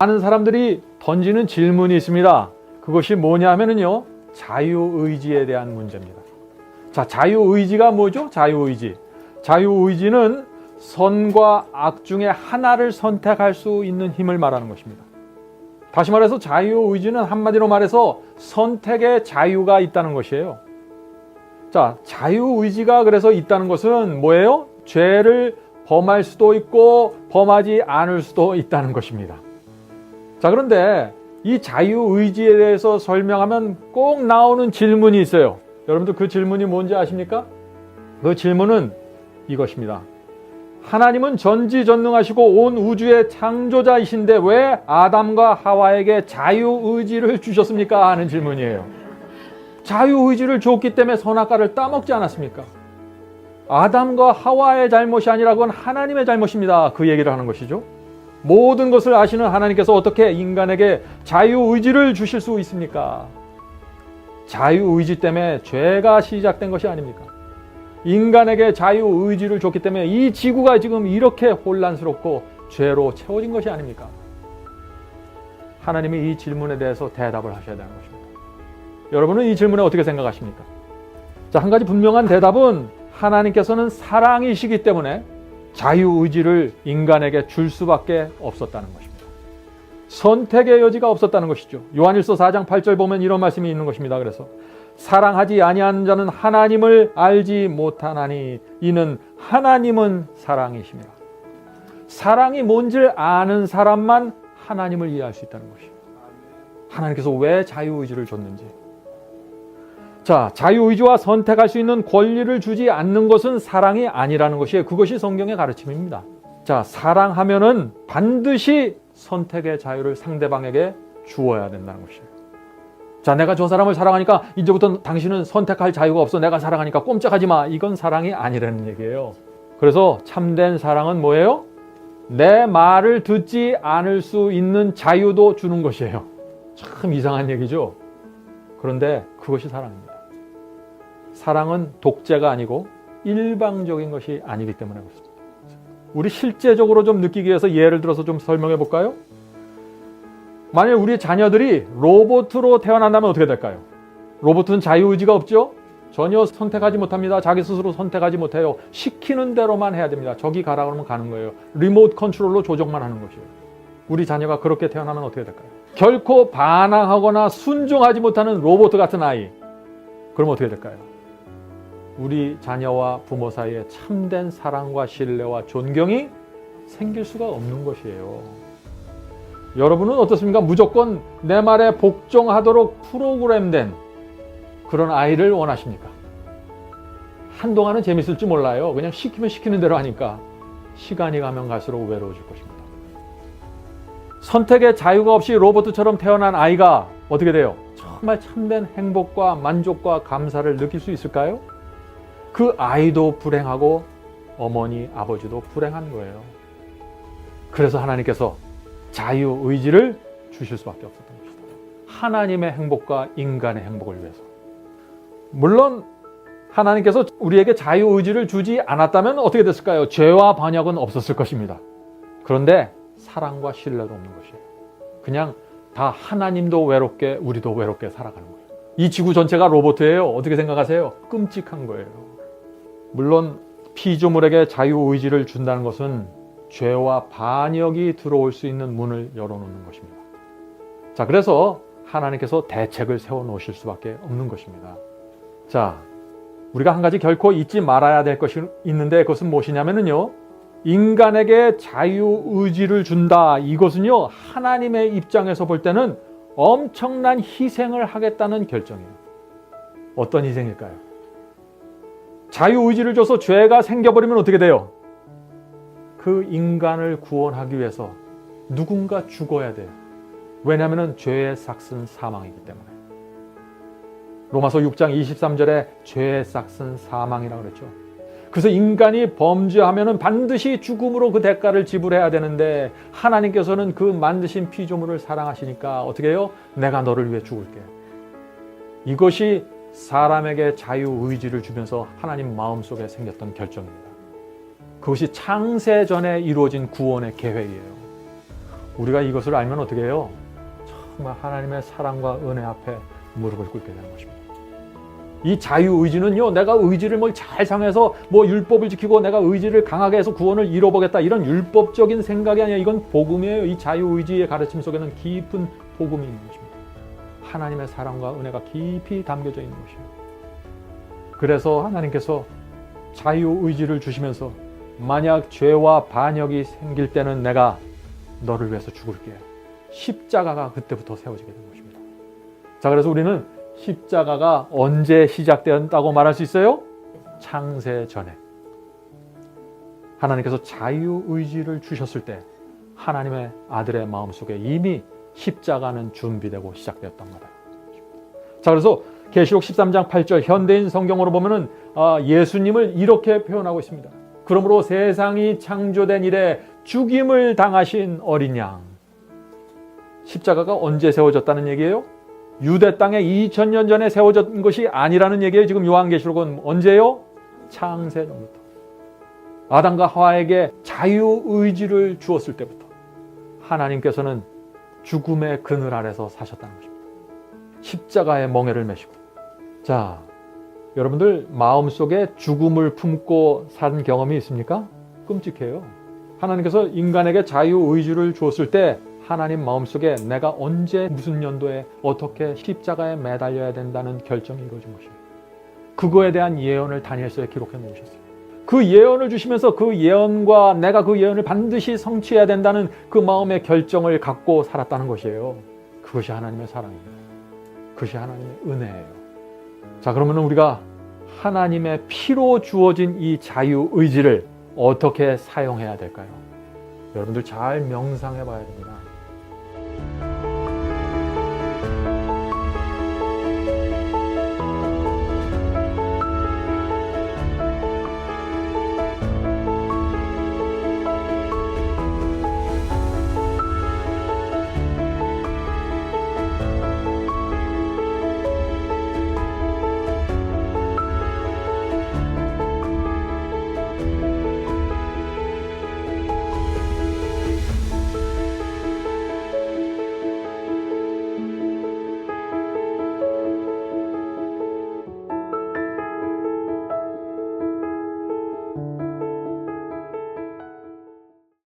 많은 사람들이 던지는 질문이 있습니다. 그것이 뭐냐 하면요, 자유의지에 대한 문제입니다. 자, 자유의지가 뭐죠? 자유의지. 자유의지는 선과 악 중에 하나를 선택할 수 있는 힘을 말하는 것입니다. 다시 말해서 자유의지는 한마디로 말해서 선택의 자유가 있다는 것이에요. 자, 자유의지가 그래서 있다는 것은 뭐예요? 죄를 범할 수도 있고 범하지 않을 수도 있다는 것입니다. 자, 그런데 이 자유의지에 대해서 설명하면 꼭 나오는 질문이 있어요. 여러분들 그 질문이 뭔지 아십니까? 그 질문은 이것입니다. 하나님은 전지전능하시고 온 우주의 창조자이신데 왜 아담과 하와에게 자유의지를 주셨습니까? 하는 질문이에요. 자유의지를 줬기 때문에 선악과를 따먹지 않았습니까? 아담과 하와의 잘못이 아니라 그건 하나님의 잘못입니다. 그 얘기를 하는 것이죠. 모든 것을 아시는 하나님께서 어떻게 인간에게 자유의지를 주실 수 있습니까? 자유의지 때문에 죄가 시작된 것이 아닙니까? 인간에게 자유의지를 줬기 때문에 이 지구가 지금 이렇게 혼란스럽고 죄로 채워진 것이 아닙니까? 하나님이 이 질문에 대해서 대답을 하셔야 되는 것입니다. 여러분은 이 질문에 어떻게 생각하십니까? 자, 한 가지 분명한 대답은 하나님께서는 사랑이시기 때문에 자유의지를 인간에게 줄 수밖에 없었다는 것입니다. 선택의 여지가 없었다는 것이죠. 요한일서 4장 8절 보면 이런 말씀이 있는 것입니다. 그래서 사랑하지 아니하는 자는 하나님을 알지 못하나니 이는 하나님은 사랑이심이라. 사랑이 뭔지를 아는 사람만 하나님을 이해할 수 있다는 것이에요. 하나님께서 왜 자유의지를 줬는지. 자, 자유의지와 선택할 수 있는 권리를 주지 않는 것은 사랑이 아니라는 것이에요. 그것이 성경의 가르침입니다. 자, 사랑하면은 반드시 선택의 자유를 상대방에게 주어야 된다는 것이에요. 자, 내가 저 사람을 사랑하니까 이제부터 당신은 선택할 자유가 없어. 내가 사랑하니까 꼼짝하지 마. 이건 사랑이 아니라는 얘기예요. 그래서 참된 사랑은 뭐예요? 내 말을 듣지 않을 수 있는 자유도 주는 것이에요. 참 이상한 얘기죠. 그런데 그것이 사랑입니다. 사랑은 독재가 아니고 일방적인 것이 아니기 때문에 그렇습니다. 우리 실제적으로 좀 느끼기 위해서 예를 들어서 좀 설명해 볼까요? 만약 우리 자녀들이 로봇으로 태어난다면 어떻게 될까요? 로봇은 자유의지가 없죠? 전혀 선택하지 못합니다. 자기 스스로 선택하지 못해요. 시키는 대로만 해야 됩니다. 저기 가라 그러면 가는 거예요. 리모트 컨트롤로 조정만 하는 것이에요. 우리 자녀가 그렇게 태어나면 어떻게 될까요? 결코 반항하거나 순종하지 못하는 로봇 같은 아이. 그럼 어떻게 될까요? 우리 자녀와 부모 사이에 참된 사랑과 신뢰와 존경이 생길 수가 없는 것이에요. 여러분은 어떻습니까? 무조건 내 말에 복종하도록 프로그램된 그런 아이를 원하십니까? 한동안은 재밌을지 몰라요. 그냥 시키면 시키는 대로 하니까 시간이 가면 갈수록 외로워질 것입니다. 선택의 자유가 없이 로봇처럼 태어난 아이가 어떻게 돼요? 정말 참된 행복과 만족과 감사를 느낄 수 있을까요? 그 아이도 불행하고 어머니, 아버지도 불행한 거예요. 그래서 하나님께서 자유의지를 주실 수밖에 없었던 것이다. 하나님의 행복과 인간의 행복을 위해서. 물론 하나님께서 우리에게 자유의지를 주지 않았다면 어떻게 됐을까요? 죄와 반역은 없었을 것입니다. 그런데 사랑과 신뢰도 없는 것이에요. 그냥 다 하나님도 외롭게 우리도 외롭게 살아가는 거예요. 이 지구 전체가 로봇이에요. 어떻게 생각하세요? 끔찍한 거예요. 물론 피조물에게 자유의지를 준다는 것은 죄와 반역이 들어올 수 있는 문을 열어놓는 것입니다. 자, 그래서 하나님께서 대책을 세워놓으실 수밖에 없는 것입니다. 자, 우리가 한 가지 결코 잊지 말아야 될 것이 있는데 그것은 무엇이냐면요, 인간에게 자유의지를 준다. 이것은요, 하나님의 입장에서 볼 때는 엄청난 희생을 하겠다는 결정이에요. 어떤 희생일까요? 자유의지를 줘서 죄가 생겨버리면 어떻게 돼요? 그 인간을 구원하기 위해서 누군가 죽어야 돼요. 왜냐하면 죄의 삭은 사망이기 때문에. 로마서 6장 23절에 죄의 삭은 사망이라고 그랬죠. 그래서 인간이 범죄하면 반드시 죽음으로 그 대가를 지불해야 되는데 하나님께서는 그 만드신 피조물을 사랑하시니까 어떻게 해요? 내가 너를 위해 죽을게. 이것이 사람에게 자유의지를 주면서 하나님 마음속에 생겼던 결정입니다. 그것이 창세 전에 이루어진 구원의 계획이에요. 우리가 이것을 알면 어떻게 해요? 정말 하나님의 사랑과 은혜 앞에 무릎을 꿇게 되는 것입니다. 이 자유의지는요, 내가 의지를 잘 상해서 율법을 지키고 내가 의지를 강하게 해서 구원을 이뤄보겠다, 이런 율법적인 생각이 아니라 이건 복음이에요. 이 자유의지의 가르침 속에는 깊은 복음이 있는 것입니다. 하나님의 사랑과 은혜가 깊이 담겨져 있는 것이에요. 그래서 하나님께서 자유의지를 주시면서 만약 죄와 반역이 생길 때는 내가 너를 위해서 죽을게. 십자가가 그때부터 세워지게 된 것입니다. 자, 그래서 우리는 십자가가 언제 시작되었다고 말할 수 있어요? 창세 전에. 하나님께서 자유의지를 주셨을 때 하나님의 아들의 마음속에 이미 십자가는 준비되고 시작되었던 거다. 자, 그래서 계시록 13장 8절 현대인 성경으로 보면은 예수님을 이렇게 표현하고 있습니다. 그러므로 세상이 창조된 이래 죽임을 당하신 어린 양. 십자가가 언제 세워졌다는 얘기예요? 유대 땅에 2000년 전에 세워진 것이 아니라는 얘기예요. 지금 요한계시록은 언제요? 창세 전부터. 아담과 하와에게 자유의지를 주었을 때부터 하나님께서는 죽음의 그늘 아래서 사셨다는 것입니다. 십자가의 멍에를 메시고. 자, 여러분들 마음속에 죽음을 품고 산 경험이 있습니까? 끔찍해요. 하나님께서 인간에게 자유의지를 주었을 때 하나님 마음속에 내가 언제 무슨 연도에 어떻게 십자가에 매달려야 된다는 결정이 이루어진 것이에요. 그거에 대한 예언을 다니엘서에 기록해 놓으셨어요. 그 예언을 주시면서 그 예언과 내가 그 예언을 반드시 성취해야 된다는 그 마음의 결정을 갖고 살았다는 것이에요. 그것이 하나님의 사랑입니다. 그것이 하나님의 은혜예요. 자, 그러면 우리가 하나님의 피로 주어진 이 자유의지를 어떻게 사용해야 될까요? 여러분들 잘 명상해 봐야 됩니다.